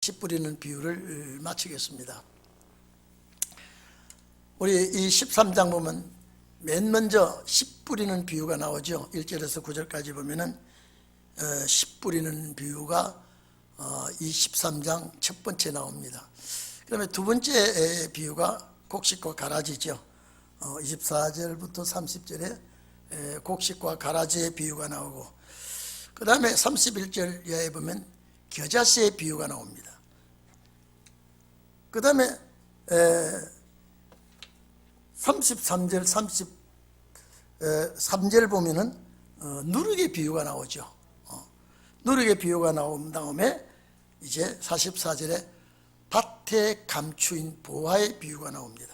집 뿌리는 비유를 마치겠습니다. 우리 이 13장 보면 맨 먼저 씨 뿌리는 비유가 나오죠. 1절에서 9절까지 보면은 씨 뿌리는 비유가 이 13장 첫 번째 나옵니다. 그다음에 두 번째 비유가 곡식과 가라지죠. 24절부터 30절에 곡식과 가라지의 비유가 나오고, 그 다음에 31절 이하에 보면 겨자씨의 비유가 나옵니다. 그 다음에 33절 33절 보면은 누룩의 비유가 나오죠. 누룩의 비유가 나온 다음에 이제 44절에 밭에 감추인 보화의 비유가 나옵니다.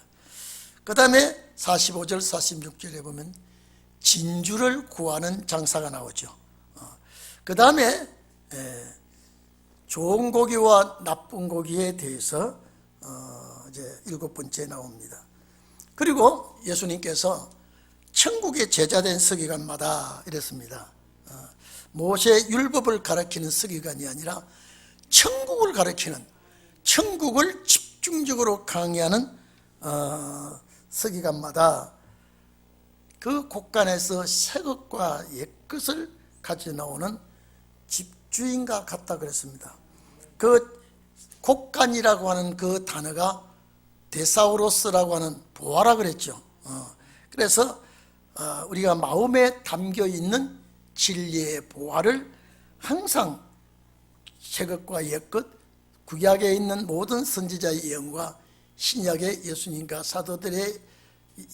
그 다음에 45절 46절에 보면 진주를 구하는 장사가 나오죠. 그 다음에 좋은 고기와 나쁜 고기에 대해서 이제 7번째 나옵니다. 그리고 예수님께서 천국의 제자된 서기관마다 이랬습니다. 모세 율법을 가르치는 서기관이 아니라 천국을 가르치는, 천국을 집중적으로 강의하는 서기관마다 그 곳간에서 새것과 옛것을 가져 나오는 집주인과 같다 그랬습니다. 그 곳간이라고 하는 그 단어가 데사우로스라고 하는 보화라 그랬죠. 그래서 우리가 마음에 담겨 있는 진리의 보화를 항상 새것과 옛것, 구약에 있는 모든 선지자의 예언과 신약의 예수님과 사도들의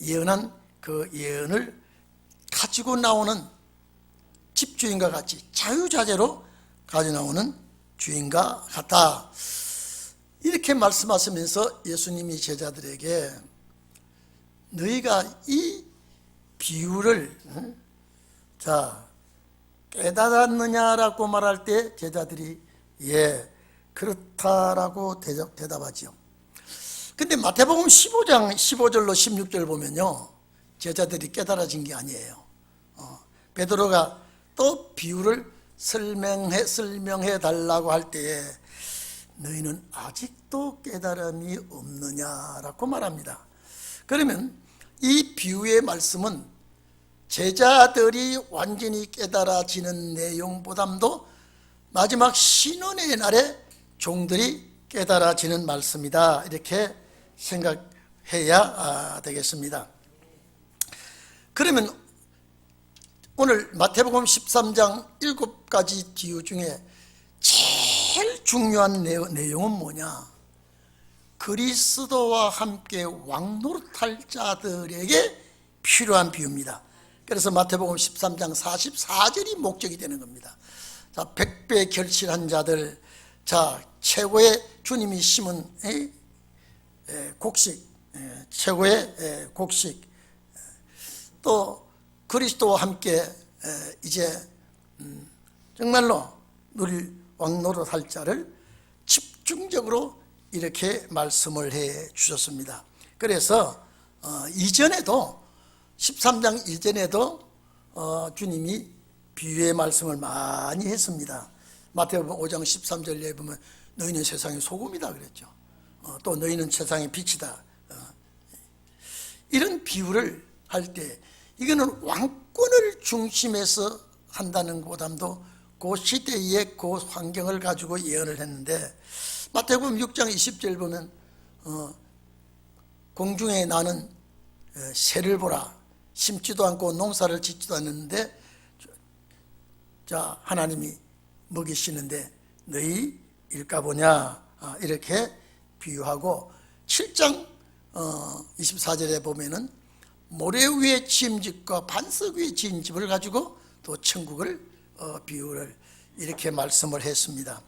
예언한 그 예언을 가지고 나오는 집주인과 같이 자유자재로 가져 나오는 주인과 같다, 이렇게 말씀하시면서 예수님이 제자들에게 너희가 이 비유를 깨달았느냐라고 말할 때 제자들이 예, 그렇다라고 대답하죠. 근데 마태복음 15장 15절로 16절 보면요, 제자들이 깨달아진 게 아니에요. 베드로가 또 비유를 설명해 달라고 할 때에 너희는 아직도 깨달음이 없느냐라고 말합니다. 그러면 이 비유의 말씀은 제자들이 완전히 깨달아지는 내용보다도 마지막 신원의 날에 종들이 깨달아지는 말씀이다, 이렇게 생각해야 되겠습니다. 그러면 오늘 마태복음 13장 7가지 비유 중에 제일 중요한 내용은 뭐냐? 그리스도와 함께 왕노릇할 자들에게 필요한 비유입니다. 그래서 마태복음 13장 44절이 목적이 되는 겁니다. 자, 100배 결실한 자들, 자, 최고의 주님이 심은 곡식, 최고의 곡식, 또 그리스도와 함께 이제 정말로 왕노릇할 자를 집중적으로 이렇게 말씀을 해 주셨습니다. 그래서 이전에도 13장 이전에도 주님이 비유의 말씀을 많이 했습니다. 마태복음 5장 13절에 보면 너희는 세상의 소금이다 그랬죠. 또 너희는 세상의 빛이다. 이런 비유를 할 때 이거는 왕권을 중심에서 한다는 것보다도 그 시대의 그 환경을 가지고 예언을 했는데, 마태복음 6장 20절 보면 공중에 나는 새를 보라, 심지도 않고 농사를 짓지도 않는데 자, 하나님이 먹이시는데 너희 일까보냐, 이렇게 비유하고, 7장 24절에 보면은 모래 위에 지은 집과 반석 위에 지은 집을 가지고 또 천국을 비유를 이렇게 말씀을 했습니다.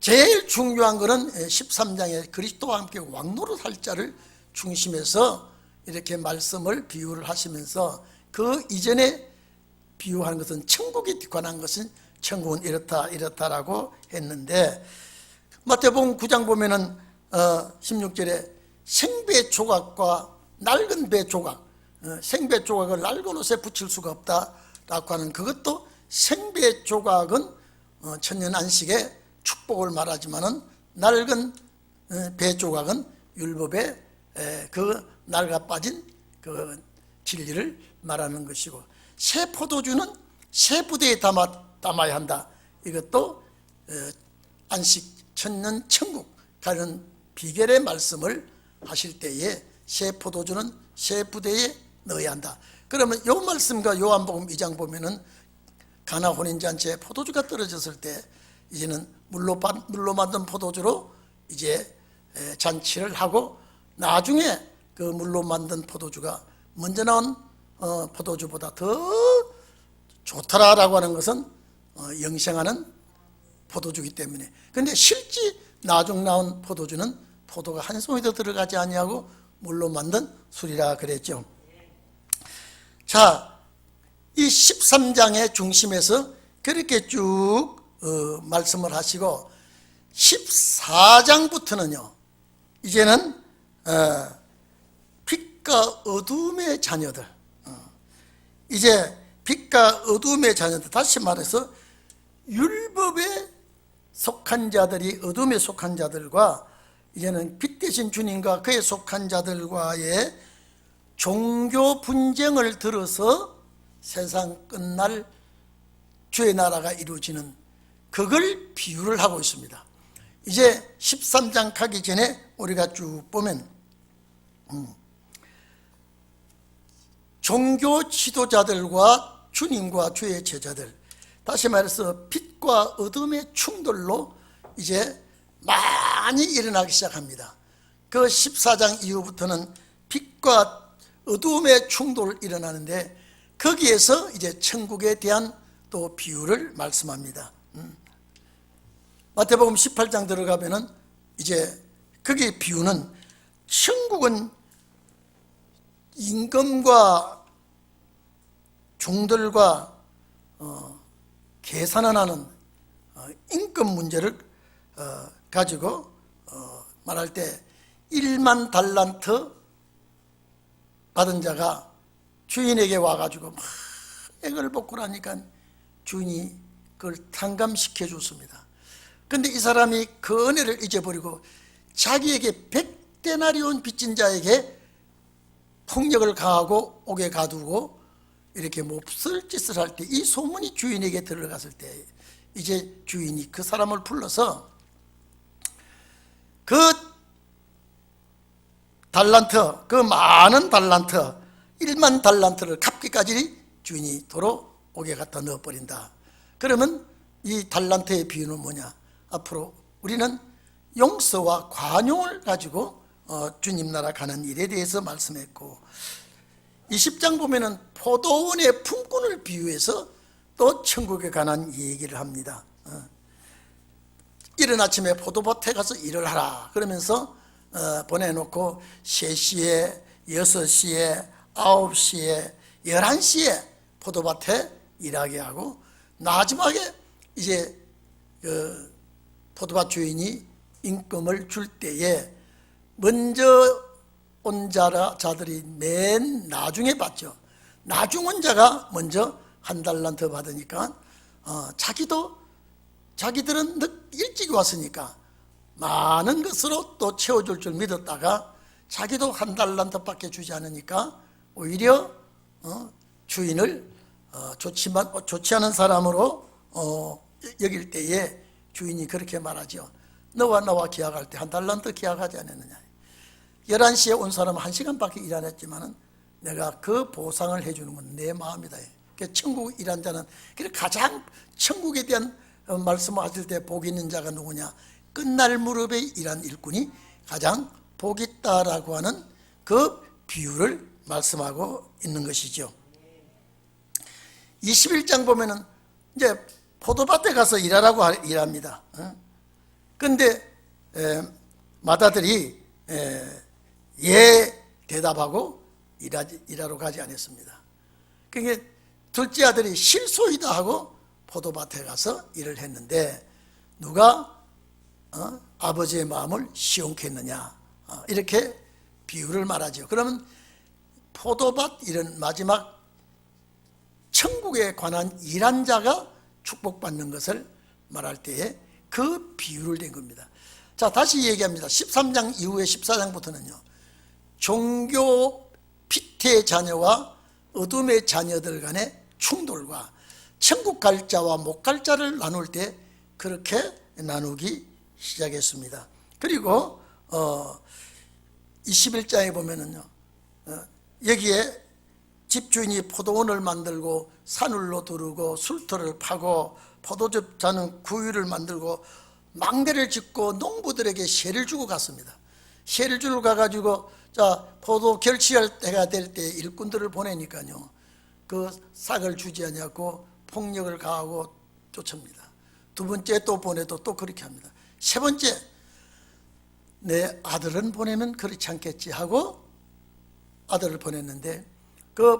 제일 중요한 것은 13장에 그리스도와 함께 왕노릇할 자를 중심해서 이렇게 말씀을 비유를 하시면서, 그 이전에 비유하는 것은 천국에 관한 것은 천국은 이렇다라고 했는데, 마태복음 9장 보면은 16절에 생배 조각과 낡은 배 조각, 생배 조각을 낡은 옷에 붙일 수가 없다라고 하는, 그것도 생배 조각은 천년 안식의 축복을 말하지만은 낡은 배 조각은 율법의 그 낡아 빠진 그 진리를 말하는 것이고, 새 포도주는 새 부대에 담아야 한다. 이것도 안식 천년 천국 가는 비결의 말씀을 하실 때에 새 포도주는 새 부대에 넣어야 한다. 그러면 요 말씀과 요한복음 2장 보면은 가나 혼인잔치에 포도주가 떨어졌을 때 이제는 물로 만든 포도주로 이제 잔치를 하고, 나중에 그 물로 만든 포도주가 먼저 나온 포도주보다 더 좋더라라고 하는 것은 영생하는 포도주이기 때문에. 그런데 실제 나중 나온 포도주는 포도가 한 송이도 들어가지 아니하고 물로 만든 술이라 그랬죠. 자, 이 13장의 중심에서 그렇게 쭉 말씀을 하시고, 14장부터는요 이제는 빛과 어둠의 자녀들, 이제 빛과 어둠의 자녀들, 다시 말해서 율법에 속한 자들이 어둠에 속한 자들과 이제는 빛 대신 주님과 그에 속한 자들과의 종교 분쟁을 들어서 세상 끝날 주의 나라가 이루어지는, 그걸 비유를 하고 있습니다. 이제 13장 가기 전에 우리가 쭉 보면 종교 지도자들과 주님과 주의 제자들, 다시 말해서 빛과 어둠의 충돌로 이제 많이 일어나기 시작합니다. 그 14장 이후부터는 빛과 어둠의 충돌이 일어나는데, 거기에서 이제 천국에 대한 또 비유를 말씀합니다. 마태복음 18장 들어가면은 이제 거기 비유는, 천국은 임금과 종들과 계산을 하는 임금 문제를 가지고 말할 때, 1만 달란트 받은 자가 주인에게 와가지고 막 액을 복구하니까 주인이 그걸 탕감시켜 줬습니다. 그런데 이 사람이 그 은혜를 잊어버리고 자기에게 100데나리온 빚진 자에게 폭력을 가하고 옥에 가두고 이렇게 몹쓸 짓을 할 때, 이 소문이 주인에게 들어갔을 때 이제 주인이 그 사람을 불러서 그 달란트, 그 많은 달란트, 1만 달란트를 갚기까지 주인이 도로 옥에 갖다 넣어버린다. 그러면 이 달란트의 비유는 뭐냐? 앞으로 우리는 용서와 관용을 가지고 주님 나라 가는 일에 대해서 말씀했고, 20장 보면은 포도원의 품꾼을 비유해서 또 천국에 관한 얘기를 합니다. 이른 아침에 포도밭에 가서 일을 하라 그러면서 보내놓고 3시에, 6시에, 9시에, 11시에 포도밭에 일하게 하고, 마지막에 이제 그 포도밭 주인이 임금을 줄 때에 먼저 온 자들이 맨 나중에 받죠. 나중 온 자가 먼저 1달란트 받으니까 자기들은 일찍 왔으니까 많은 것으로 또 채워줄 줄 믿었다가 자기도 1달란트밖에 주지 않으니까 오히려 주인을 좋지 않은 사람으로 여길 때에 주인이 그렇게 말하죠. 너와 나와 계약할 때 1달란트 계약하지 않았느냐. 11시에 온 사람은 1시간밖에 일 안 했지만 내가 그 보상을 해주는 건 내 마음이다. 천국 일한 자는, 가장 천국에 대한 말씀을 하실 때 복 있는 자가 누구냐? 끝날 무렵에 일한 일꾼이 가장 복 있다라고 하는 그 비유를 말씀하고 있는 것이죠. 21장 보면은 이제 포도밭에 가서 일하라고 일합니다. 그런데 마다들이 대답하고 일하러 가지 않았습니다. 그게 둘째 아들이 실소이다 하고 포도밭에 가서 일을 했는데, 누가 아버지의 마음을 시원케 했느냐, 이렇게 비유를 말하죠. 그러면 포도밭 이런 마지막 천국에 관한 일한 자가 축복받는 것을 말할 때에 그 비유를 낸 겁니다. 자, 다시 얘기합니다. 13장 이후에 14장부터는요. 종교 피태의 자녀와 어둠의 자녀들 간의 충돌과 천국 갈 자와 못 갈 자를 나눌 때 그렇게 나누기 시작했습니다. 그리고 21장에 보면은요, 여기에 집주인이 포도원을 만들고 산울로 두르고 술터를 파고 포도즙 자는 구유를 만들고 망대를 짓고 농부들에게 세를 주고 갔습니다. 세를 주러 가가지고 자, 포도 결치할 때가 될 때 일꾼들을 보내니까요, 그 싹을 주지 않냐고 폭력을 가하고 쫓습니다. 두 번째 또 보내도 또 그렇게 합니다. 세 번째, 내 아들은 보내면 그렇지 않겠지 하고 아들을 보냈는데 그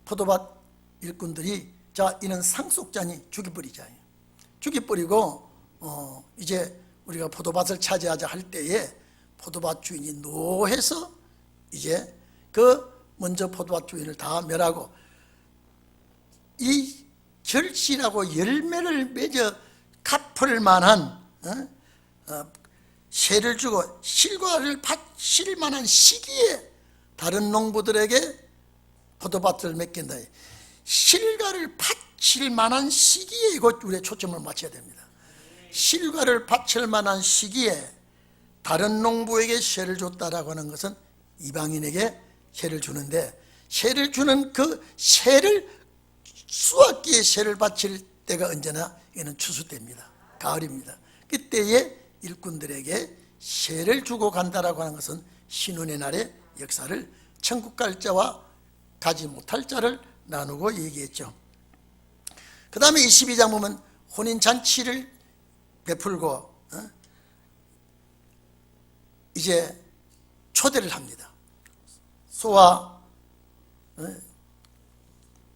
포도밭 일꾼들이 자, 이는 상속자니 죽여버리자. 죽여버리고 이제 우리가 포도밭을 차지하자 할 때에 포도밭 주인이 노해서 이제 그 먼저 포도밭 주인을 다 멸하고 이 결실하고 열매를 맺어 갚을 만한 세를 주고 실과를 바칠 만한 시기에 다른 농부들에게 포도밭을 맡긴다. 실과를 바칠 만한 시기에 이것 우리의 초점을 맞춰야 됩니다. 실과를 바칠 만한 시기에 다른 농부에게 세를 줬다라고 하는 것은 이방인에게 세를 주는데, 세를 주는 그 세를 수확기에 세를 바칠 때가 언제나 이는 추수 때입니다. 가을입니다. 그때에 일꾼들에게 세를 주고 간다라고 하는 것은 신혼의 날의 역사를 천국 갈 자와 가지 못할 자를 나누고 얘기했죠. 그 다음에 22장 보면 혼인잔치를 베풀고 이제 초대를 합니다. 소와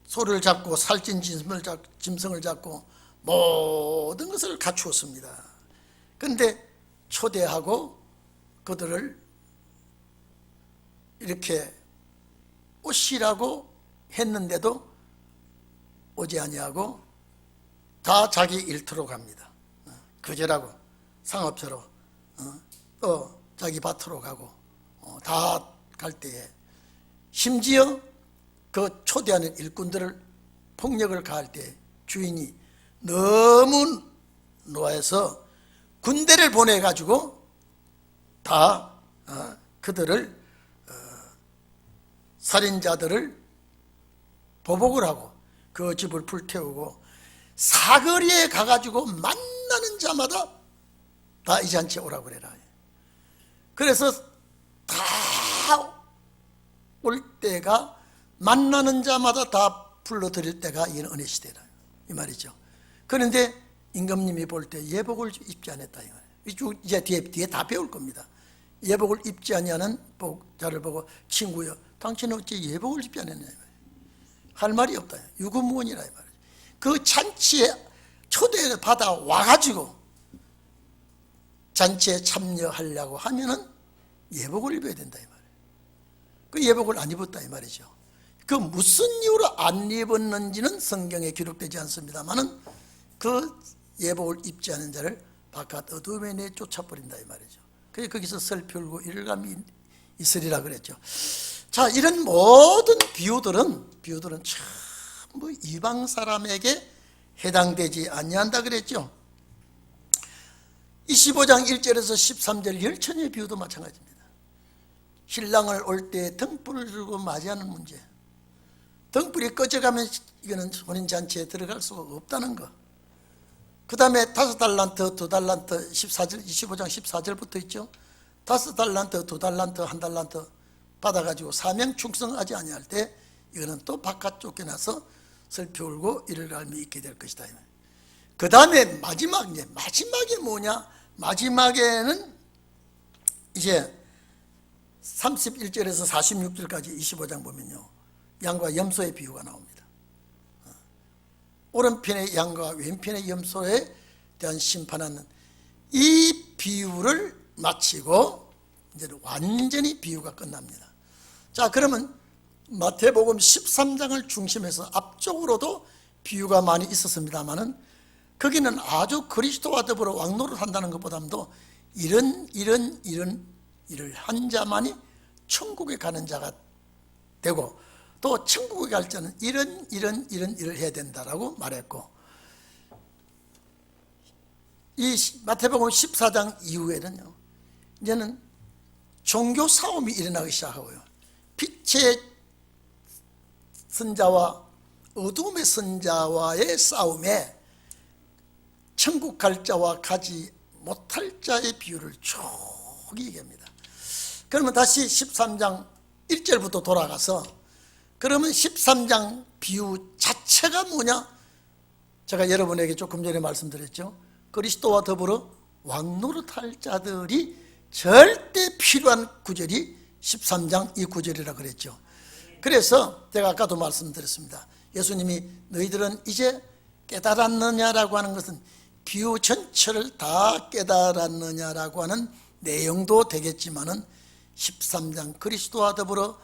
소를 잡고 살찐 짐승을 잡고 모든 것을 갖추었습니다. 그런데 초대하고 그들을 이렇게 오시라고 했는데도 오지 아니하고 다 자기 일터로 갑니다. 거제라고 상업처로 또 자기 밭으로 가고 다 갈 때에 심지어 그 초대하는 일꾼들을 폭력을 가할 때 주인이 너무 노해서 군대를 보내가지고 다 그들을 살인자들을 보복을 하고 그 집을 불태우고 사거리에 가가지고 만나는 자마다 다 이 잔치에 오라고 그래라. 그래서 다 올 때가 만나는 자마다 다 불러드릴 때가 이는 은혜 시대라 이 말이죠. 그런데 임금님이 볼 때 예복을 입지 않았다 이 말이에요. 이제 뒤에 다 배울 겁니다. 예복을 입지 아니하는 자를 보고 친구여 당신은 어찌 예복을 입지 않았냐 할 말이 없다. 유구무원이라 이 말이에요. 그 잔치에 초대를 받아 와가지고 잔치에 참여하려고 하면은 예복을 입어야 된다 이 말이에요. 그 예복을 안 입었다 이 말이죠. 그 무슨 이유로 안 입었는지는 성경에 기록되지 않습니다만은 그 예복을 입지 않은 자를 바깥 어둠에 내 쫓아버린다 이 말이죠. 그래서 거기서 슬피 울고 이를감이 있으리라 그랬죠. 자, 이런 모든 비유들은 전부 이방 사람에게 해당되지 아니한다 그랬죠. 25장 1절에서 13절 열처녀의 비유도 마찬가지입니다. 신랑을 올 때 등불을 들고 맞이하는 문제. 등불이 꺼져가면 이거는 혼인잔치에 들어갈 수가 없다는 거. 그 다음에 5달란트, 2달란트, 14절, 25장 14절부터 있죠. 5달란트, 2달란트, 1달란트 받아가지고 사명 충성하지 아니할 때 이거는 또 바깥 쫓겨나서 슬피 울고 이를 갈미 있게 될 것이다. 그 다음에 마지막에 뭐냐? 마지막에는 이제 31절에서 46절까지 25장 보면요, 양과 염소의 비유가 나옵니다. 오른편의 양과 왼편의 염소에 대한 심판하는 이 비유를 마치고 이제 완전히 비유가 끝납니다. 자, 그러면 마태복음 13장을 중심해서 앞쪽으로도 비유가 많이 있었습니다만은 거기는 아주 그리스도와 더불어 왕노를 한다는 것보다도 이런 일을 한 자만이 천국에 가는 자가 되고, 또 천국에 갈 자는 이런 일을 해야 된다라고 말했고, 이 마태복음 14장 이후에는요, 이제는 종교 싸움이 일어나기 시작하고요, 빛의 선자와 어둠의 선자와의 싸움에 천국 갈 자와 가지 못할 자의 비유를 쭉 얘기합니다. 그러면 다시 13장 1절부터 돌아가서, 그러면 13장 비유 자체가 뭐냐? 제가 여러분에게 조금 전에 말씀드렸죠. 그리스도와 더불어 왕노릇할 자들이 절대 필요한 구절이 13장 이 구절이라 그랬죠. 그래서 제가 아까도 말씀드렸습니다. 예수님이 너희들은 이제 깨달았느냐라고 하는 것은 비유 전체를 다 깨달았느냐라고 하는 내용도 되겠지만은 13장 그리스도와 더불어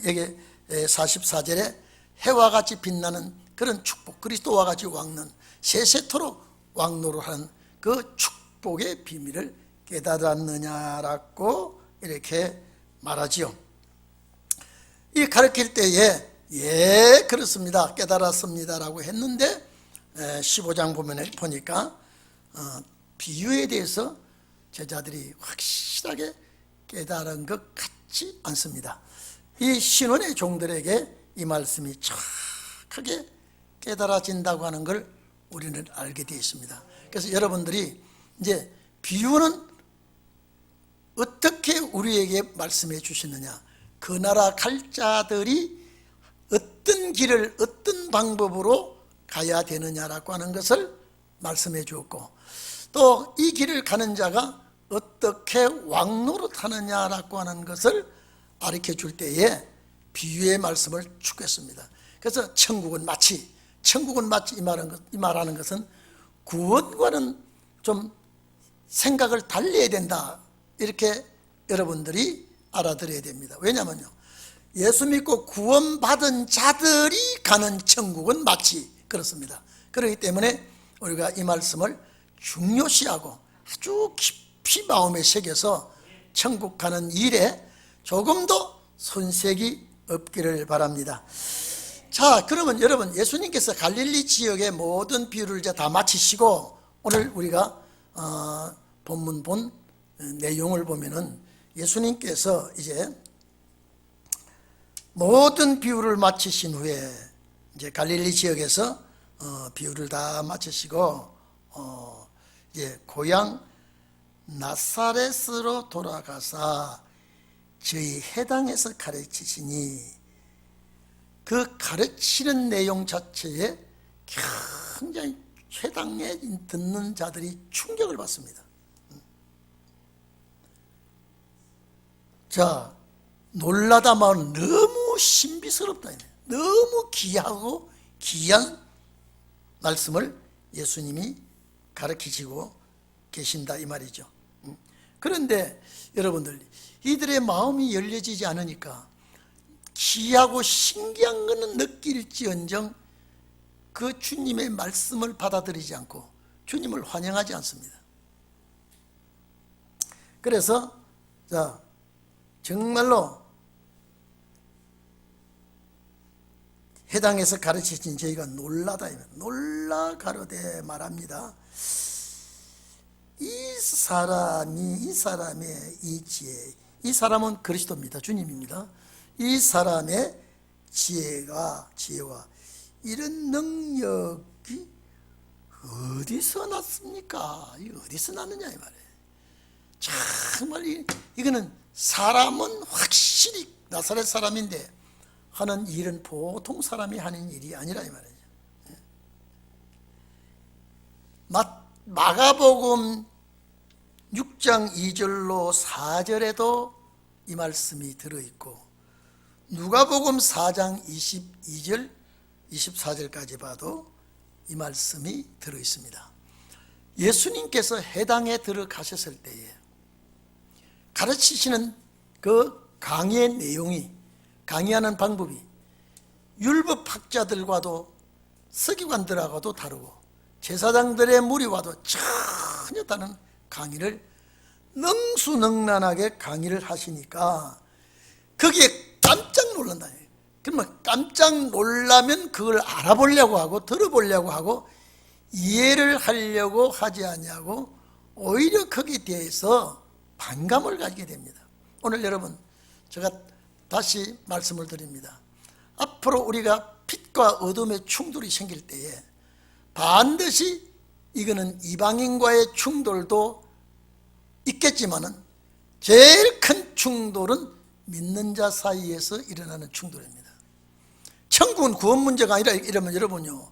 여기 44절에 해와 같이 빛나는 그런 축복, 그리스도와 같이 왕는 세세토록 왕노를 하는 그 축복의 비밀을 깨달았느냐라고 이렇게 말하지요. 이 가르칠 때에 예 그렇습니다, 깨달았습니다라고 했는데 15장 보니까 비유에 대해서 제자들이 확실하게 깨달은 것 같지 않습니다. 이 신원의 종들에게 이 말씀이 정확하게 깨달아진다고 하는 걸 우리는 알게 되어 있습니다. 그래서 여러분들이 이제 비유는 어떻게 우리에게 말씀해 주시느냐, 그 나라 갈 자들이 어떤 길을 어떤 방법으로 가야 되느냐라고 하는 것을 말씀해 주었고, 또 이 길을 가는 자가 어떻게 왕노릇하느냐라고 하는 것을 가르쳐 줄 때에 비유의 말씀을 주겠습니다. 그래서 천국은 마치 이 말하는 것은 구원과는 좀 생각을 달리해야 된다, 이렇게 여러분들이 알아들어야 됩니다. 왜냐하면요, 예수 믿고 구원받은 자들이 가는 천국은 마치 그렇습니다. 그렇기 때문에 우리가 이 말씀을 중요시하고 아주 깊이 마음에 새겨서 천국 가는 일에 조금 더 손색이 없기를 바랍니다. 자, 그러면 여러분, 예수님께서 갈릴리 지역의 모든 비유를 이제 다 마치시고, 오늘 우리가 본문 본 내용을 보면은 예수님께서 이제 모든 비유를 마치신 후에 이제 갈릴리 지역에서 비유를 다 마치시고 이제 고향 나사렛으로 돌아가사 저희 해당에서 가르치시니, 그 가르치는 내용 자체에 굉장히 해당에 듣는 자들이 충격을 받습니다. 자, 놀라다만 너무 신비스럽다, 너무 귀하고 귀한 말씀을 예수님이 가르치시고 계신다 이 말이죠. 그런데 여러분들, 이들의 마음이 열려지지 않으니까 귀하고 신기한 것은 느낄지언정 그 주님의 말씀을 받아들이지 않고 주님을 환영하지 않습니다. 그래서 자, 정말로 해당에서 가르치신 저희가 놀라다, 놀라 가로되 말합니다. 이 사람의 이 지혜, 이 사람은 그리스도입니다. 주님입니다. 이 사람의 지혜와 이런 능력이 어디서 났습니까? 어디서 났느냐 이 말이에요. 정말 이거는 사람은 확실히 나사렛 사람인데 하는 일은 보통 사람이 하는 일이 아니라 이 말이죠. 마가복음 6장 2절로 4절에도 이 말씀이 들어있고, 누가복음 4장 22절 24절까지 봐도 이 말씀이 들어있습니다. 예수님께서 해당에 들어가셨을 때에 가르치시는 그 강의의 내용이, 강의하는 방법이 율법학자들과도 서기관들하고도 다르고 제사장들의 무리와도 전혀 다른 강의를 능수능란하게 강의를 하시니까 거기에 깜짝 놀란다. 그러면 깜짝 놀라면 그걸 알아보려고 하고 들어보려고 하고 이해를 하려고 하지 않냐고 오히려 거기에 대해서 반감을 가지게 됩니다. 오늘 여러분, 제가 다시 말씀을 드립니다. 앞으로 우리가 빛과 어둠의 충돌이 생길 때에 반드시 이거는 이방인과의 충돌도 있겠지만은 제일 큰 충돌은 믿는 자 사이에서 일어나는 충돌입니다. 천국은 구원 문제가 아니라 이러면 여러분요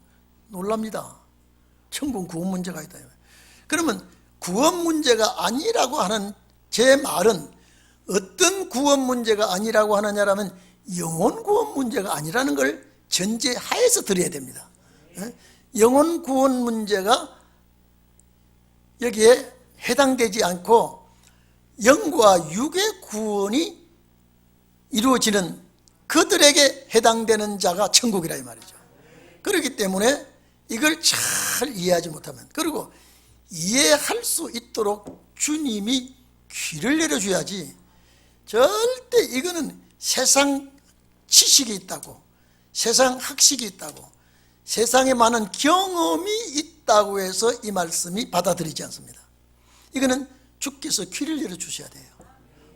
놀랍니다. 천국은 구원 문제가 있다. 그러면 구원 문제가 아니라고 하는 제 말은 어떤 구원 문제가 아니라고 하느냐라면 영혼 구원 문제가 아니라는 걸 전제하에서 드려야 됩니다. 영혼 구원 문제가 여기에 해당되지 않고 영과 육의 구원이 이루어지는 그들에게 해당되는 자가 천국이라 이 말이죠. 그렇기 때문에 이걸 잘 이해하지 못하면, 그리고 이해할 수 있도록 주님이 귀를 내려줘야지, 절대 이거는 세상 지식이 있다고, 세상 학식이 있다고, 세상에 많은 경험이 있다고 해서 이 말씀이 받아들이지 않습니다. 이거는 주께서 귀를 열어주셔야 돼요.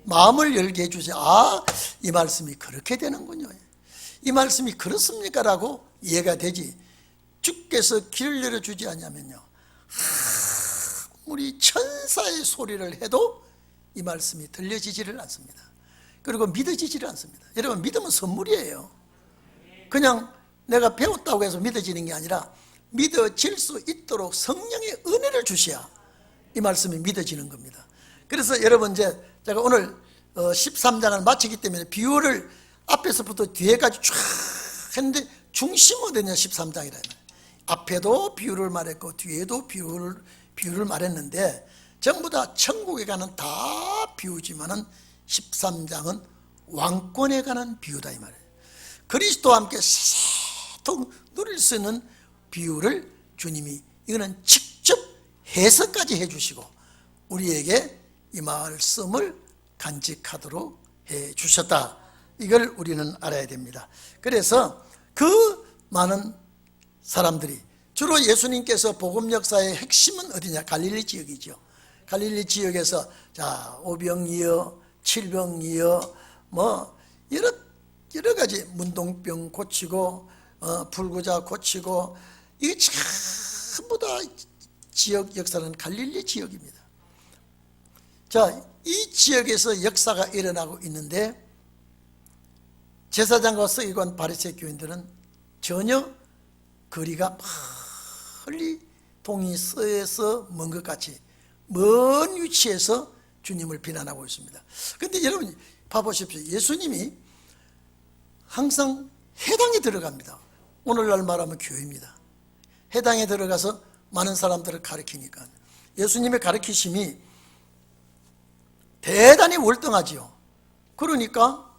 마음을 열게 해주세요. 아, 이 말씀이 그렇게 되는군요. 이 말씀이 그렇습니까? 라고 이해가 되지, 주께서 귀를 열어주지 않냐면요 아무리 천사의 소리를 해도 이 말씀이 들려지지를 않습니다. 그리고 믿어지지를 않습니다. 여러분, 믿음은 선물이에요. 그냥 내가 배웠다고 해서 믿어지는 게 아니라 믿어질 수 있도록 성령의 은혜를 주셔야 이 말씀이 믿어지는 겁니다. 그래서 여러분, 이제 제가 오늘 13장을 마치기 때문에 비유를 앞에서부터 뒤에까지 쫙 했는데 중심은 어디냐, 13장이라. 앞에도 비유를 말했고 뒤에도 비유를 말했는데 전부 다 천국에 가는 다 비유지만은 13장은 왕권에 관한 비유다 이 말이에요. 그리스도와 함께 세세토록 누릴 수 있는 비유를 주님이 이거는 직접 해석까지 해주시고 우리에게 이 말씀을 간직하도록 해주셨다. 이걸 우리는 알아야 됩니다. 그래서 그 많은 사람들이, 주로 예수님께서 복음 역사의 핵심은 어디냐? 갈릴리 지역이죠. 갈릴리 지역에서 자, 오병이어, 칠병이어, 뭐 여러 가지 문둥병 고치고 불구자 고치고, 이게 전부 다 지역 역사는 갈릴리 지역입니다. 자, 이 지역에서 역사가 일어나고 있는데 제사장과 서기관 바리새 교인들은 전혀 거리가 멀리 동이 서에서 먼 것 같이 먼 위치에서 주님을 비난하고 있습니다. 그런데 여러분 봐보십시오. 예수님이 항상 해당에 들어갑니다. 오늘날 말하면 교회입니다. 해당에 들어가서 많은 사람들을 가르치니까 예수님의 가르치심이 대단히 월등하지요. 그러니까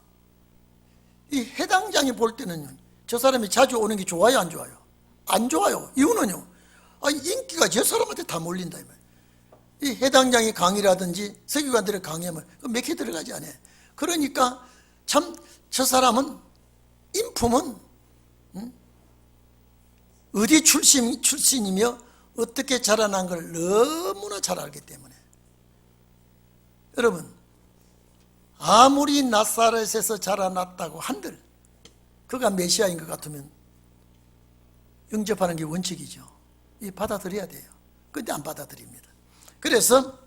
이 해당장이 볼 때는 저 사람이 자주 오는 게 좋아요, 안 좋아요? 안 좋아요. 이유는요, 인기가 저 사람한테 다 몰린다. 이 해당장이 강의라든지 서기관들의 강의하면 몇 개 들어가지 않아요. 그러니까 참 저 사람은 인품은 어디 출신이며 어떻게 자라난 걸 너무나 잘 알기 때문에, 여러분 아무리 나사렛에서 자라났다고 한들 그가 메시아인 것 같으면 영접하는 게 원칙이죠. 이 받아들여야 돼요. 근데 안 받아들입니다. 그래서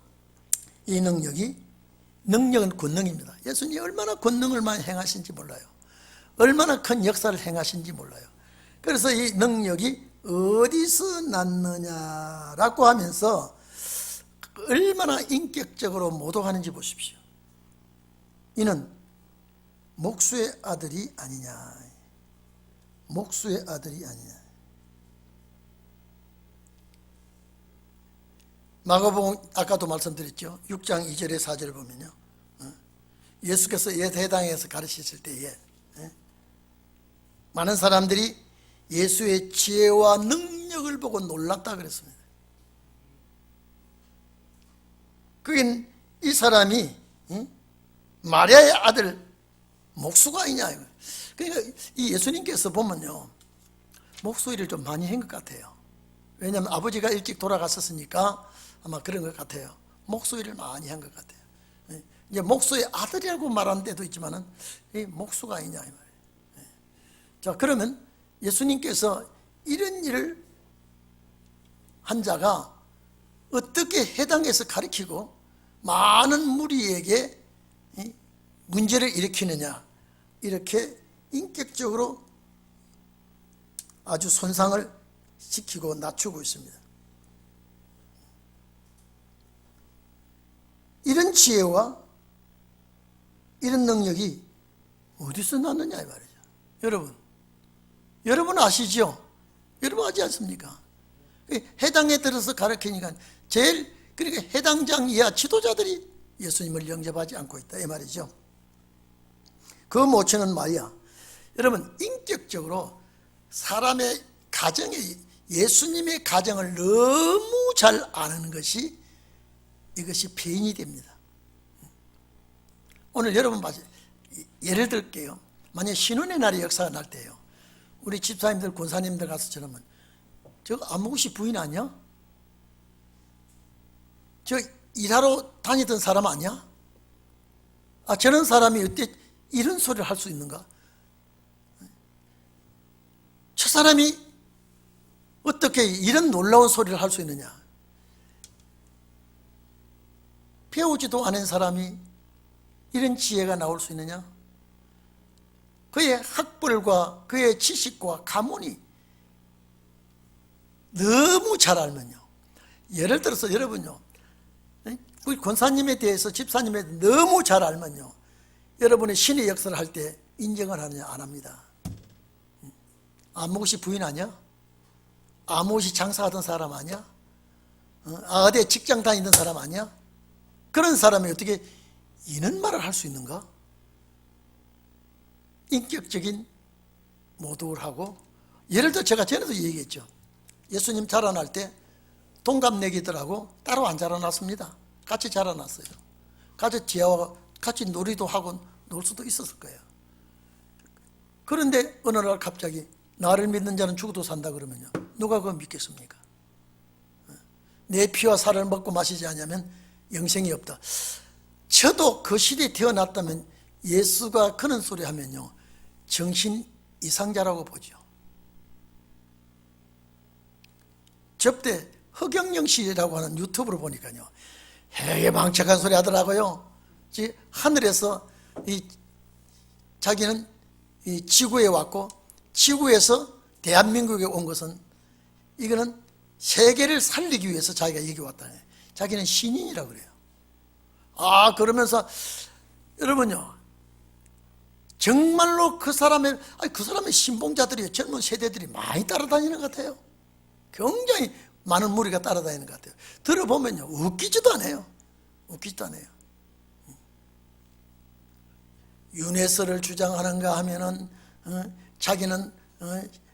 이 능력은 권능입니다. 예수님이 얼마나 권능을 많이 행하신지 몰라요. 얼마나 큰 역사를 행하신지 몰라요. 그래서 이 능력이 어디서 났느냐라고 하면서 얼마나 인격적으로 모독하는지 보십시오. 이는 목수의 아들이 아니냐. 목수의 아들이 아니냐. 마가복음 아까도 말씀드렸죠. 6장 2절에 4절을 보면요, 예수께서 해당에서 가르치실 때에 많은 사람들이 예수의 지혜와 능력을 보고 놀랐다 그랬습니다. 그게 이 사람이 마리아의 아들 목수가 아니냐. 그러니까 이 예수님께서 보면요, 목수일을 좀 많이 한 것 같아요. 왜냐하면 아버지가 일찍 돌아갔었으니까 아마 그런 것 같아요. 목수일을 많이 한 것 같아요. 이제 목수의 아들이라고 말하는 데도 있지만은 이 목수가 아니냐 이 말이에요. 자, 그러면 예수님께서 이런 일을 한 자가 어떻게 해당해서 가르치고 많은 무리에게 문제를 일으키느냐, 이렇게 인격적으로 아주 손상을 시키고 낮추고 있습니다. 이런 지혜와 이런 능력이 어디서 났느냐 이 말이죠. 여러분 아시죠? 여러분 아지 않습니까? 해당에 들어서 가르치니까 제일, 그러니까 해당장 이하 지도자들이 예수님을 영접하지 않고 있다 이 말이죠. 그 모친은 마리아. 여러분, 인격적으로 사람의 가정에, 예수님의 가정을 너무 잘 아는 것이, 이것이 폐인이 됩니다. 오늘 여러분 봐세요. 예를 들게요. 만약 신혼의 날이 역사가 날 때요, 우리 집사님들, 권사님들 가서 저러면, 저 안목시 부인 아니야? 저 일하러 다니던 사람 아니야? 아, 저런 사람이 어때 이런 소리를 할 수 있는가? 저 사람이 어떻게 이런 놀라운 소리를 할 수 있느냐? 배우지도 않은 사람이 이런 지혜가 나올 수 있느냐? 그의 학벌과 그의 지식과 가문이 너무 잘 알면요, 예를 들어서 여러분요, 우리 권사님에 대해서, 집사님에 대해서 너무 잘 알면요, 여러분의 신의 역사를 할 때 인정을 하느냐 안 합니다. 아무것이 부인 아니야? 아무것이 장사하던 사람 아니야? 어디 직장 다니던 사람 아니야? 그런 사람이 어떻게 이런 말을 할 수 있는가? 인격적인 모독을 하고, 예를 들어 제가 전에도 얘기했죠. 예수님 자라날 때 동갑내기들하고 따로 안 자라났습니다. 같이 자라났어요. 같이 지하와 같이 놀이도 하고 놀 수도 있었을 거예요. 그런데 어느 날 갑자기 나를 믿는 자는 죽어도 산다 그러면요, 누가 그걸 믿겠습니까? 내 피와 살을 먹고 마시지 않으면 영생이 없다. 저도 그 시대에 태어났다면 예수가 그런 소리 하면요, 정신 이상자라고 보죠. 접대 허경영 씨라고 하는 유튜브를 보니까요, 되게 망측한 소리 하더라고요. 하늘에서 자기는 이 지구에 왔고, 지구에서 대한민국에 온 것은, 이거는 세계를 살리기 위해서 자기가 여기 왔다. 자기는 신인이라고 그래요. 아, 그러면서 여러분요, 정말로 그 사람의 신봉자들이, 젊은 세대들이 많이 따라다니는 것 같아요. 굉장히 많은 무리가 따라다니는 것 같아요. 들어보면요, 웃기지도 않아요. 웃기지도 않아요. 윤회설을 주장하는가 하면은 자기는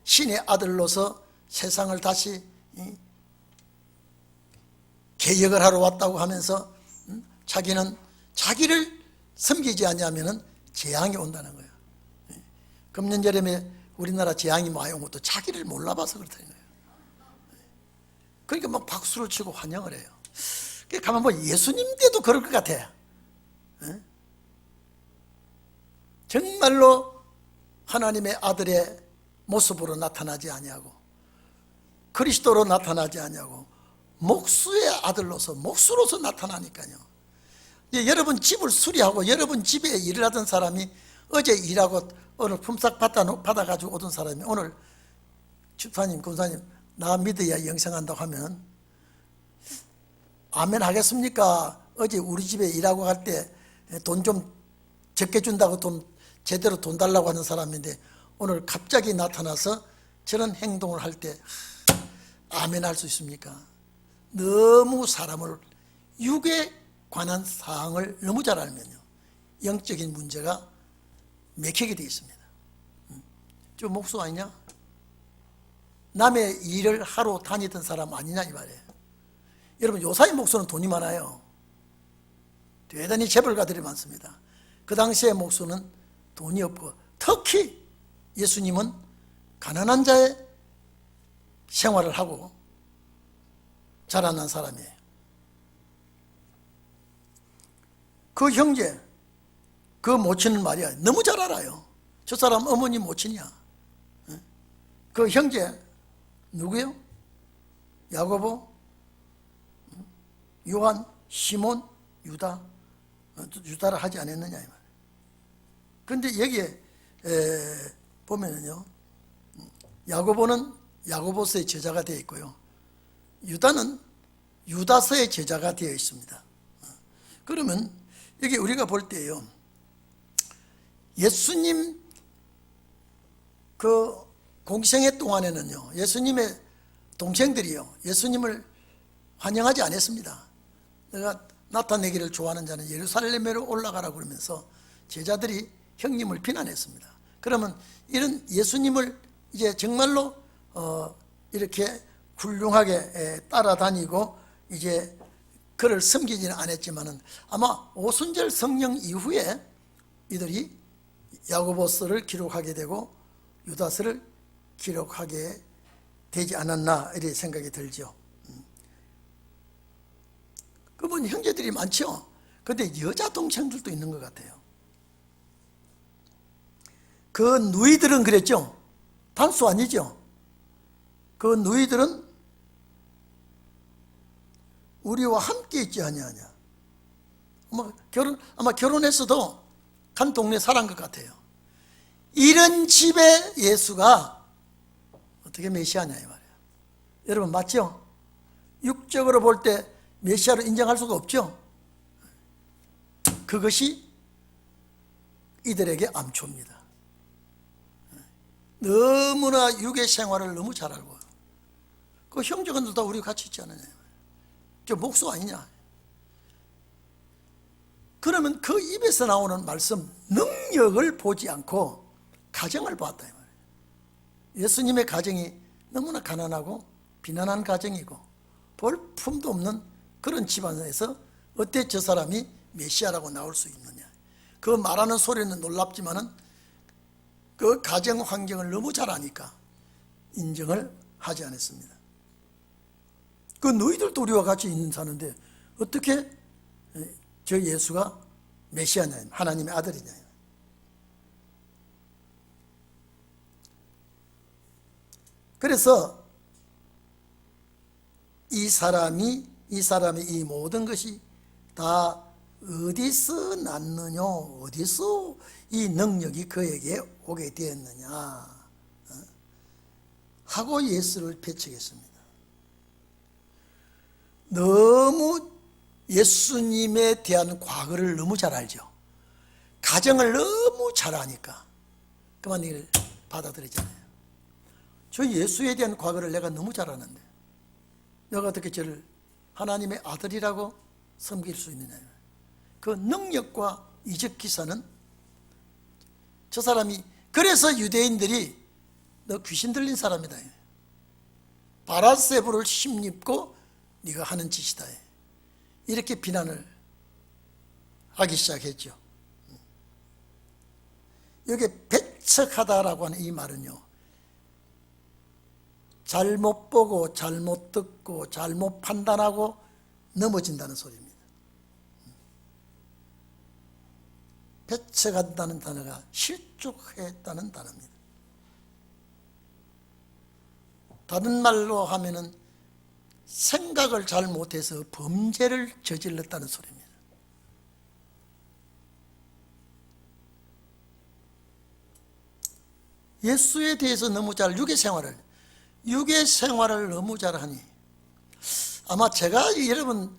신의 아들로서 세상을 다시 개혁을 하러 왔다고 하면서 자기는 자기를 섬기지 않냐면은 재앙이 온다는 거예요. 금년 여름에 우리나라 재앙이 많이 온 것도 자기를 몰라봐서 그렇다는 거예요. 그러니까 막 박수를 치고 환영을 해요. 가만 보면 예수님 때도 그럴 것 같아. 정말로 하나님의 아들의 모습으로 나타나지 아니하고, 그리스도로 나타나지 아니하고, 목수의 아들로서, 목수로서 나타나니까요. 여러분 집을 수리하고 여러분 집에 일을 하던 사람이 어제 일하고 오늘 품삯 받아가지고 오던 사람이 오늘 집사님, 권사님, 나 믿어야 영생한다고 하면 아멘 하겠습니까? 어제 우리 집에 일하고 갈 때 돈 좀 적게 준다고 제대로 돈 달라고 하는 사람인데 오늘 갑자기 나타나서 저런 행동을 할 때 아멘 할 수 있습니까? 너무 사람을, 육에 관한 사항을 너무 잘 알면요, 영적인 문제가 맥히게 되어 있습니다. 저 목수 아니냐? 남의 일을 하러 다니던 사람 아니냐 이 말이에요. 여러분, 요사이 목수는 돈이 많아요. 대단히 재벌가들이 많습니다. 그 당시의 목수는 돈이 없고, 특히 예수님은 가난한 자의 생활을 하고 자라난 사람이에요. 그 형제, 그 모친은 말이야 너무 잘 알아요. 저 사람 어머니 모친이야. 그 형제 누구요? 야고보, 요한, 시몬, 유다. 유다를 하지 않았느냐 이 말이에요. 그런데 여기에 보면은요, 야고보는 야고보서의 제자가 되어 있고요, 유다는 유다서의 제자가 되어 있습니다. 그러면 여기 우리가 볼 때요, 예수님 그 공생애 동안에는요, 예수님의 동생들이요, 예수님을 환영하지 않았습니다. 내가 나타내기를 좋아하는 자는 예루살렘으로 올라가라고 그러면서 제자들이 형님을 비난했습니다. 그러면 이런 예수님을 이제 정말로 이렇게 훌륭하게 따라다니고 이제 그를 섬기지는 않았지만은, 아마 오순절 성령 이후에 이들이 야고보서를 기록하게 되고 유다서를 기록하게 되지 않았나 이렇게 생각이 들죠. 그분 형제들이 많죠. 그런데 여자 동생들도 있는 것 같아요. 그 누이들은 그랬죠. 단수 아니죠. 그 누이들은 우리와 함께 있지 아니하냐. 아마 결혼했어도 간 동네 살한 것 같아요. 이런 집에 예수가 어떻게 메시아냐 이 말이에요. 여러분 맞죠? 육적으로 볼 때 메시아로 인정할 수가 없죠. 그것이 이들에게 암초입니다. 너무나 육의 생활을 너무 잘 알고, 그 형제간도 다 우리 같이 있지 않느냐, 저 목수 아니냐. 그러면 그 입에서 나오는 말씀, 능력을 보지 않고 가정을 봤다 이 말이에요. 예수님의 가정이 너무나 가난하고 비난한 가정이고 볼품도 없는 그런 집안에서 어때 저 사람이 메시아라고 나올 수 있느냐. 그 말하는 소리는 놀랍지만은 그 가정 환경을 너무 잘 아니까 인정을 하지 않았습니다. 그 너희들도 우리와 같이 있는 사는데 어떻게 저 예수가 메시아냐, 하나님의 아들이냐. 그래서 이 사람이 이 모든 것이 다 어디서 났느냐, 어디서 이 능력이 그에게 오게 되었느냐 하고 예수를 배척했습니다. 너무 예수님에 대한 과거를 너무 잘 알죠. 가정을 너무 잘 아니까 그만 이걸 받아들이잖아요. 저 예수에 대한 과거를 내가 너무 잘 아는데 내가 어떻게 저를 하나님의 아들이라고 섬길 수 있느냐. 그 능력과 이적 기사는 저 사람이, 그래서 유대인들이 너 귀신 들린 사람이다, 바라세부를 심입고 네가 하는 짓이다, 이렇게 비난을 하기 시작했죠. 여기 배척하다라고 하는 이 말은요, 잘못 보고 잘못 듣고 잘못 판단하고 넘어진다는 소리입니다. 배척한다는 단어가 실족했다는 단어입니다. 다른 말로 하면은 생각을 잘못해서 범죄를 저질렀다는 소리입니다. 예수에 대해서 너무 잘 육의 생활을 너무 잘하니, 아마 제가 여러분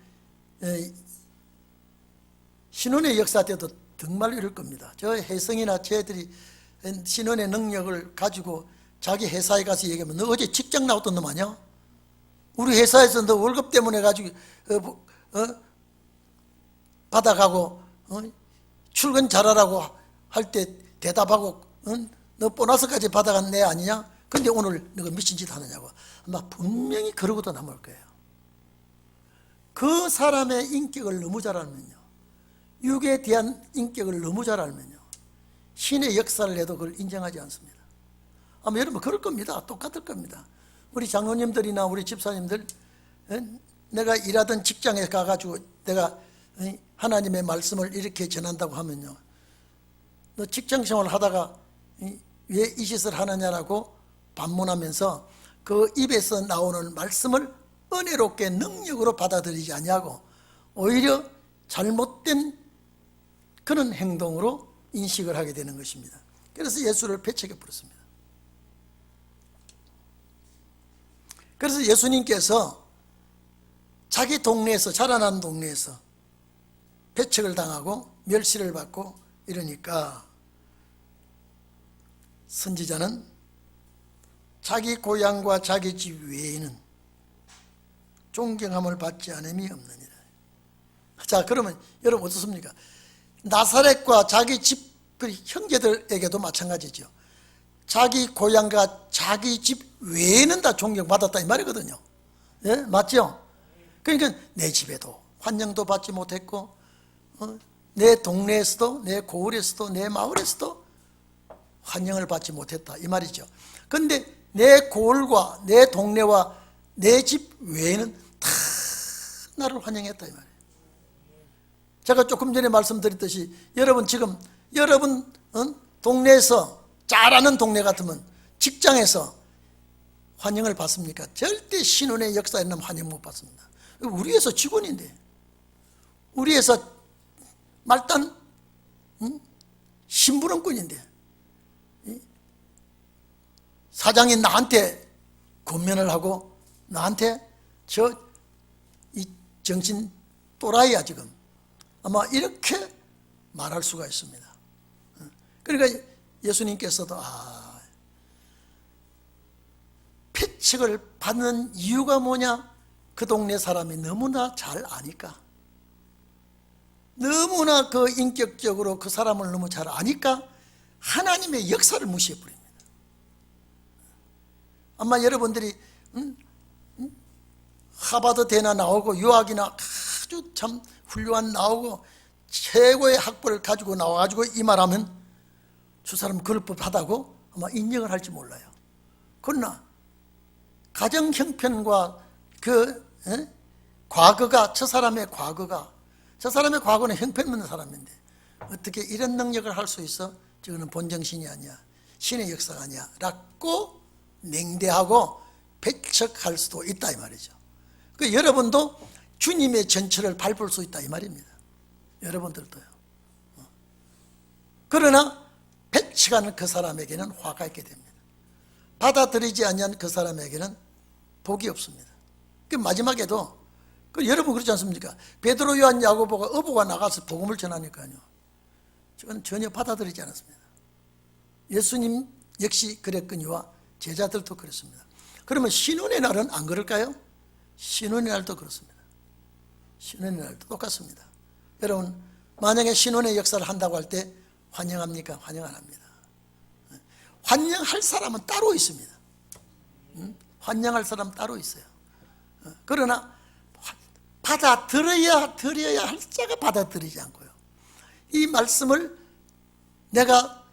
신혼의 역사 때도 정말 이럴 겁니다. 저 혜성이나 쟤들이 신혼의 능력을 가지고 자기 회사에 가서 얘기하면 너 어제 직장 나왔던 놈 아니야? 우리 회사에서 너 월급 때문에 가지고 받아가고 출근 잘하라고 할 때 대답하고 너 보너스까지 받아간 애 아니냐? 근데 오늘 너가 미친 짓 하느냐고. 아마 분명히 그러고도 남을 거예요. 그 사람의 인격을 너무 잘 알면요, 육에 대한 인격을 너무 잘 알면요, 신의 역사를 해도 그걸 인정하지 않습니다. 아마 여러분 그럴 겁니다. 똑같을 겁니다. 우리 장로님들이나 우리 집사님들, 내가 일하던 직장에 가가지고 내가 하나님의 말씀을 이렇게 전한다고 하면요, 너 직장생활 하다가 왜 이 짓을 하느냐라고 반문하면서 그 입에서 나오는 말씀을 은혜롭게 능력으로 받아들이지 아니하고 오히려 잘못된 그런 행동으로 인식을 하게 되는 것입니다. 그래서 예수를 배척해 버렸습니다. 그래서 예수님께서 자기 동네에서, 자라난 동네에서 배척을 당하고 멸시를 받고 이러니까 선지자는 자기 고향과 자기 집 외에는 존경함을 받지 않음이 없느니라. 자, 그러면 여러분 어떻습니까? 나사렛과 자기 집 형제들에게도 마찬가지죠. 자기 고향과 자기 집 외에는 다 존경받았다 이 말이거든요. 예? 맞죠? 그러니까 내 집에도 환영도 받지 못했고, 내 동네에서도, 내 고을에서도, 내 마을에서도 환영을 받지 못했다 이 말이죠. 그런데 내 고을과 내 동네와 내 집 외에는 다 나를 환영했다 이 말이에요. 제가 조금 전에 말씀드렸듯이 여러분 지금 여러분 동네에서, 잘 아는 동네 같으면 직장에서 환영을 받습니까? 절대 신혼의 역사에는 환영 못 받습니다. 우리 회사 직원인데, 우리 회사 말단 심부름꾼인데 사장이 나한테 권면을 하고 나한테 이 정신 또라이야 지금, 아마 이렇게 말할 수가 있습니다. 그러니까 예수님께서도 패측을 받는 이유가 뭐냐? 그 동네 사람이 너무나 잘 아니까, 너무나 그 인격적으로 그 사람을 너무 잘 아니까 하나님의 역사를 무시해버립니다. 아마 여러분들이 하버드 대나 나오고 유학이나 아주 참 훌륭한 나오고 최고의 학벌을 가지고 나와가지고 이 말하면 저 사람 그럴 법하다고 아마 인정을 할지 몰라요. 그러나 가정 형편과 과거가, 저 사람의 과거는 형편없는 사람인데 어떻게 이런 능력을 할 수 있어? 저거는 본정신이 아니야, 신의 역사가 아니야 라고 냉대하고 배척할 수도 있다 이 말이죠. 그 여러분도 주님의 전철을 밟을 수 있다 이 말입니다. 여러분들도요. 그러나 배척하는 그 사람에게는 화가 있게 됩니다. 받아들이지 않는 그 사람에게는 복이 없습니다. 그 마지막에도 여러분 그렇지 않습니까? 베드로, 요한, 야고보가 어부가 나가서 복음을 전하니까요, 저는 전혀 받아들이지 않았습니다. 예수님 역시 그랬거니와 제자들도 그렇습니다. 그러면 신혼의 날은 안 그럴까요? 신혼의 날도 그렇습니다. 신혼의 날도 똑같습니다. 여러분 만약에 신혼의 역사를 한다고 할 때 환영합니까? 환영 안 합니다. 환영할 사람은 따로 있습니다. 환영할 사람 따로 있어요. 그러나 드려야 할 자가 받아들이지 않고요, 이 말씀을 내가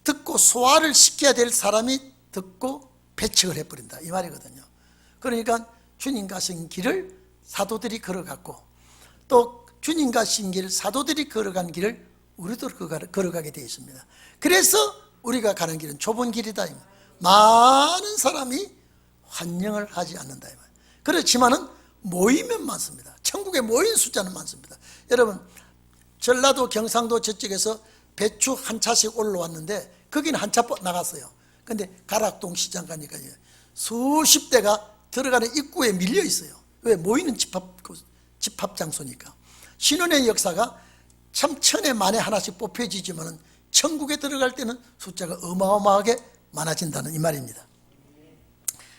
듣고 소화를 시켜야 될 사람이 듣고 배척을 해버린다 이 말이거든요. 그러니까 주님 가신 길을 사도들이 걸어갔고, 또 주님 가신 길, 사도들이 걸어간 길을 우리도 걸어가게 되어 있습니다. 그래서 우리가 가는 길은 좁은 길이다. 많은 사람이 환영을 하지 않는다. 그렇지만은 모이면 많습니다. 천국에 모인 숫자는 많습니다. 여러분 전라도 경상도 저쪽에서 배추 한 차씩 올라왔는데 거기는 한 차 나갔어요. 근데 가락동 시장 가니까 수십 대가 들어가는 입구에 밀려 있어요. 왜? 모이는 집합 장소니까. 신혼의 역사가 참 천에 만에 하나씩 뽑혀지지만 천국에 들어갈 때는 숫자가 어마어마하게 많아진다는 이 말입니다.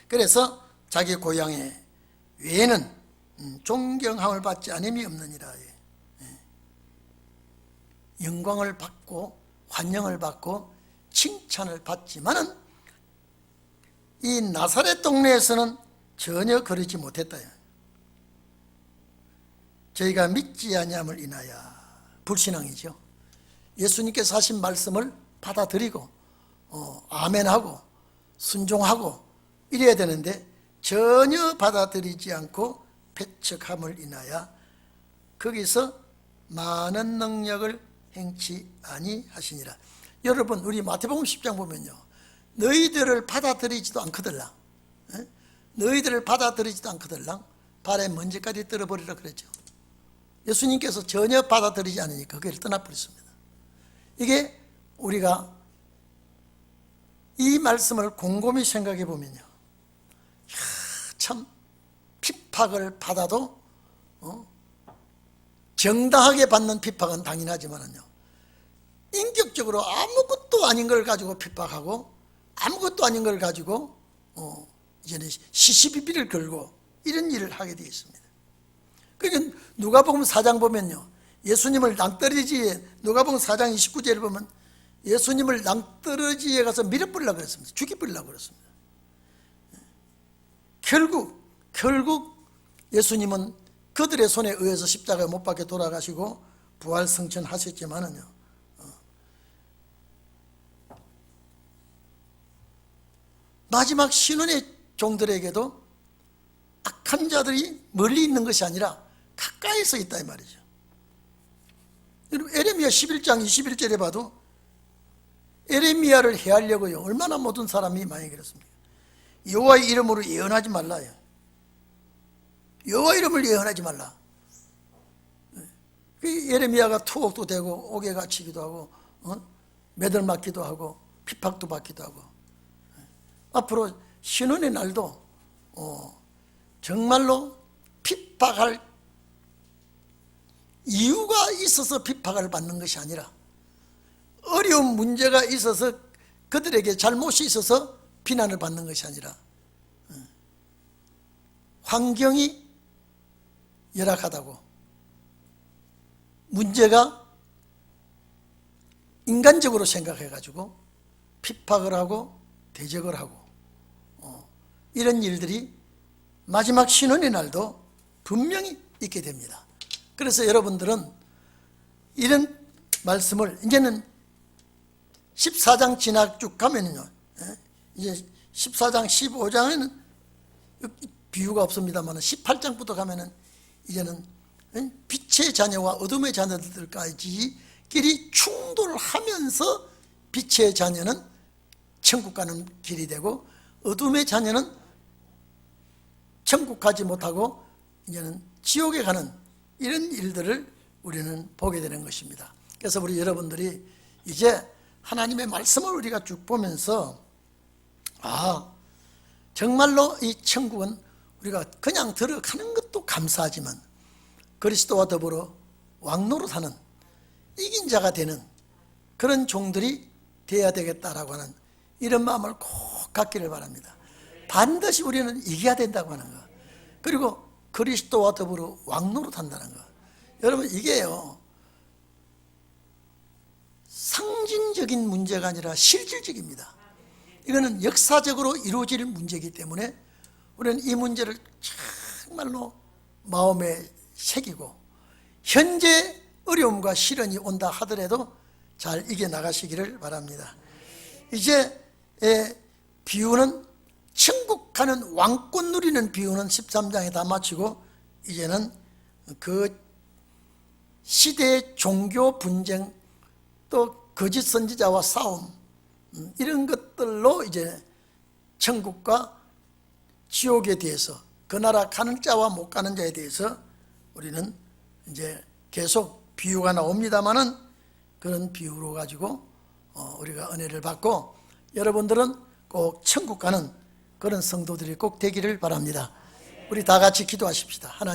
그래서 자기 고향에 외에는 존경함을 받지 않음이 없느니라. 영광을 받고 환영을 받고 칭찬을 받지만은 이 나사렛 동네에서는 전혀 그러지 못했다. 저희가 믿지 아니함을 인하여 불신앙이죠. 예수님께서 하신 말씀을 받아들이고 아멘하고 순종하고 이래야 되는데 전혀 받아들이지 않고 배척함을 인하여 거기서 많은 능력을 행치 아니하시니라. 여러분, 우리 마태복음 10장 보면요, 너희들을 받아들이지도 않거들랑, 너희들을 받아들이지도 않거들랑 발에 먼지까지 떨어버리라 그랬죠. 예수님께서 전혀 받아들이지 않으니까 그를 떠나버렸습니다. 이게 우리가 이 말씀을 곰곰이 생각해 보면요, 참 핍박을 받아도 정당하게 받는 핍박은 당연하지만요, 인격적으로 아무것도 아닌 걸 가지고 핍박하고 아무것도 아닌 걸 가지고 이제는 시시비비를 걸고 이런 일을 하게 되어 있습니다. 그러니까 누가복음 4장 보면요, 예수님을 낭떠러지에, 누가복음 4장 29절을 보면 예수님을 낭떠러지에 가서 밀어버리려고 그랬습니다. 죽여버리려고 그랬습니다. 결국 예수님은 그들의 손에 의해서 십자가에 못 박혀 돌아가시고 부활 승천하셨지만은요, 마지막 신혼의 종들에게도 악한 자들이 멀리 있는 것이 아니라 가까이서 있다 이 말이죠. 여러분, 에레미야 11장 21절에 봐도 에레미야를 해하려고요, 얼마나 모든 사람이 많이 그랬습니까? 여호와의 이름으로 예언하지 말라요. 여호와 이름을 예언하지 말라. 예레미야가 투옥도 되고 옥에 갇히기도 하고 매들 맞기도 하고 핍박도 받기도 하고, 앞으로 신혼의 날도 정말로 핍박할 이유가 있어서 핍박을 받는 것이 아니라 어려운 문제가 있어서 그들에게 잘못이 있어서 비난을 받는 것이 아니라 환경이 열악하다고, 문제가 인간적으로 생각해가지고 핍박을 하고 대적을 하고 이런 일들이 마지막 신혼의 날도 분명히 있게 됩니다. 그래서 여러분들은 이런 말씀을 이제는 14장 지나 쭉 가면요, 이제 14장 15장에는 비유가 없습니다만 18장부터 가면은 이제는 빛의 자녀와 어둠의 자녀들까지 길이 충돌하면서 빛의 자녀는 천국 가는 길이 되고 어둠의 자녀는 천국 가지 못하고 이제는 지옥에 가는 이런 일들을 우리는 보게 되는 것입니다. 그래서 우리 여러분들이 이제 하나님의 말씀을 우리가 쭉 보면서 정말로 이 천국은 우리가 그냥 들어가는 것도 감사하지만 그리스도와 더불어 왕노릇하는 이긴 자가 되는 그런 종들이 되어야 되겠다라고 하는 이런 마음을 꼭 갖기를 바랍니다. 반드시 우리는 이겨야 된다고 하는 것, 그리고 그리스도와 더불어 왕노릇한다는 것. 여러분, 이게요, 상징적인 문제가 아니라 실질적입니다. 이거는 역사적으로 이루어질 문제이기 때문에 우리는 이 문제를 정말로 마음에 새기고 현재 어려움과 시련이 온다 하더라도 잘 이겨나가시기를 바랍니다. 이제 비유는 천국 가는 왕권 누리는 비유는 13장에 다 마치고 이제는 그 시대의 종교 분쟁, 또 거짓 선지자와 싸움, 이런 것들로 이제 천국과 지옥에 대해서, 그 나라 가는 자와 못 가는 자에 대해서 우리는 이제 계속 비유가 나옵니다만은 그런 비유로 가지고 우리가 은혜를 받고 여러분들은 꼭 천국 가는 그런 성도들이 꼭 되기를 바랍니다. 우리 다 같이 기도하십시다. 하나님.